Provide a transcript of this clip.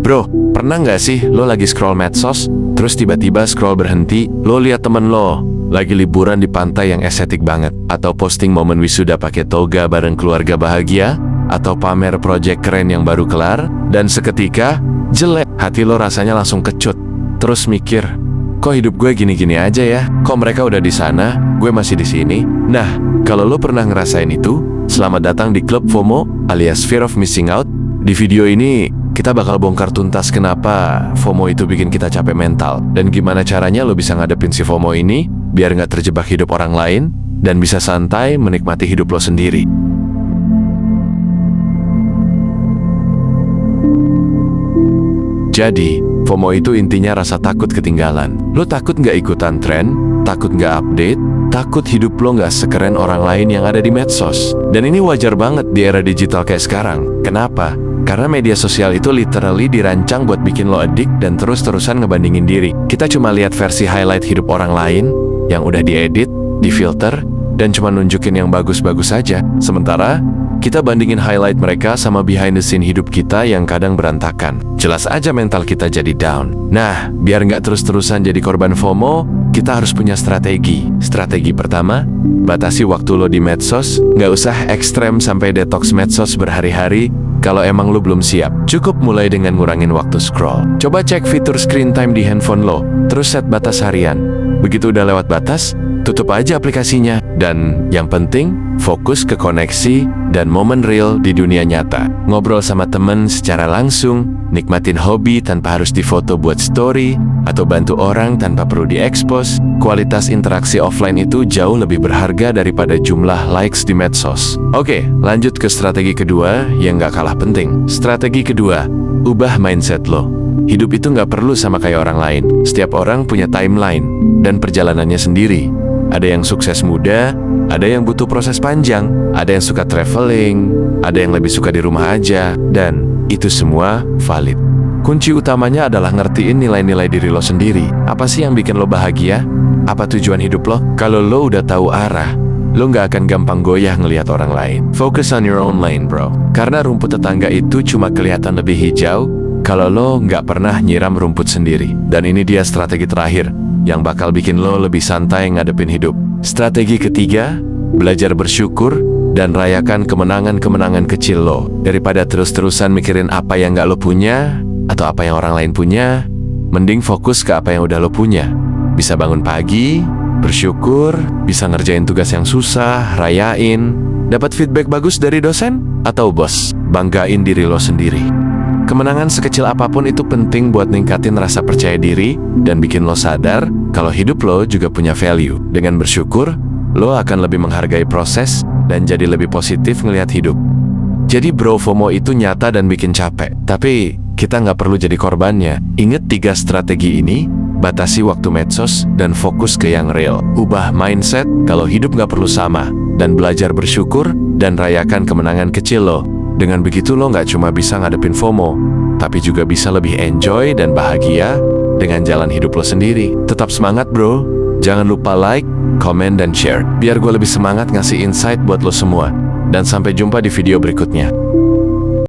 Bro, pernah nggak sih lo lagi scroll medsos, terus tiba-tiba scroll berhenti, lo lihat temen lo lagi liburan di pantai yang estetik banget, atau posting momen wisuda pakai toga bareng keluarga bahagia, atau pamer project keren yang baru kelar, dan seketika, jelek, hati lo rasanya langsung kecut. Terus mikir, kok hidup gue gini-gini aja ya? Kok mereka udah di sana, gue masih di sini? Nah, kalau lo pernah ngerasain itu, selamat datang di Klub FOMO alias Fear of Missing Out. Di video ini, kita bakal bongkar tuntas kenapa FOMO itu bikin kita capek mental, dan gimana caranya lo bisa ngadepin si FOMO ini, biar nggak terjebak hidup orang lain, dan bisa santai menikmati hidup lo sendiri. Jadi, FOMO itu intinya rasa takut ketinggalan. Lo takut nggak ikutan tren, takut nggak update, takut hidup lo nggak sekeren orang lain yang ada di medsos. Dan ini wajar banget di era digital kayak sekarang. Kenapa? Karena media sosial itu literally dirancang buat bikin lo adik dan terus-terusan ngebandingin diri. Kita cuma lihat versi highlight hidup orang lain yang udah diedit, difilter, dan cuma nunjukin yang bagus-bagus saja. Sementara kita bandingin highlight mereka sama behind the scene hidup kita yang kadang berantakan. Jelas aja mental kita jadi down. Nah, biar nggak terus-terusan jadi korban FOMO, kita harus punya strategi. Strategi pertama, batasi waktu lo di medsos. Nggak usah ekstrem sampai detox medsos berhari-hari. Kalau emang lo belum siap, cukup mulai dengan ngurangin waktu scroll. Coba cek fitur screen time di handphone lo, terus set batas harian. Begitu udah lewat batas, tutup aja aplikasinya. Dan yang penting, fokus ke koneksi dan momen real di dunia nyata. Ngobrol sama temen secara langsung, nikmatin hobi tanpa harus difoto buat story, atau bantu orang tanpa perlu diekspos. Kualitas interaksi offline itu jauh lebih berharga daripada jumlah likes di medsos. Oke, lanjut ke strategi kedua yang gak kalah penting. Strategi kedua, ubah mindset lo. Hidup itu gak perlu sama kayak orang lain. Setiap orang punya timeline dan perjalanannya sendiri. Ada yang sukses muda, ada yang butuh proses panjang, ada yang suka traveling, ada yang lebih suka di rumah aja, dan itu semua valid. Kunci utamanya adalah ngertiin nilai-nilai diri lo sendiri. Apa sih yang bikin lo bahagia? Apa tujuan hidup lo? Kalau lo udah tahu arah, lo nggak akan gampang goyah ngelihat orang lain. Focus on your own lane, bro. Karena rumput tetangga itu cuma kelihatan lebih hijau kalau lo nggak pernah nyiram rumput sendiri. Dan ini dia strategi terakhir yang bakal bikin lo lebih santai ngadepin hidup. Strategi ketiga, belajar bersyukur dan rayakan kemenangan-kemenangan kecil lo. Daripada terus-terusan mikirin apa yang nggak lo punya atau apa yang orang lain punya, mending fokus ke apa yang udah lo punya. Bisa bangun pagi, bersyukur, bisa ngerjain tugas yang susah, rayain, dapat feedback bagus dari dosen atau bos, banggain diri lo sendiri. Kemenangan sekecil apapun itu penting buat ningkatin rasa percaya diri dan bikin lo sadar kalau hidup lo juga punya value. Dengan bersyukur, lo akan lebih menghargai proses dan jadi lebih positif ngelihat hidup. Jadi bro, FOMO itu nyata dan bikin capek, tapi kita nggak perlu jadi korbannya. Ingat 3 strategi ini, batasi waktu medsos dan fokus ke yang real. Ubah mindset kalau hidup nggak perlu sama, dan belajar bersyukur dan rayakan kemenangan kecil lo. Dengan begitu lo nggak cuma bisa ngadepin FOMO, tapi juga bisa lebih enjoy dan bahagia dengan jalan hidup lo sendiri. Tetap semangat bro, jangan lupa like, komen, dan share, biar gue lebih semangat ngasih insight buat lo semua. Dan sampai jumpa di video berikutnya.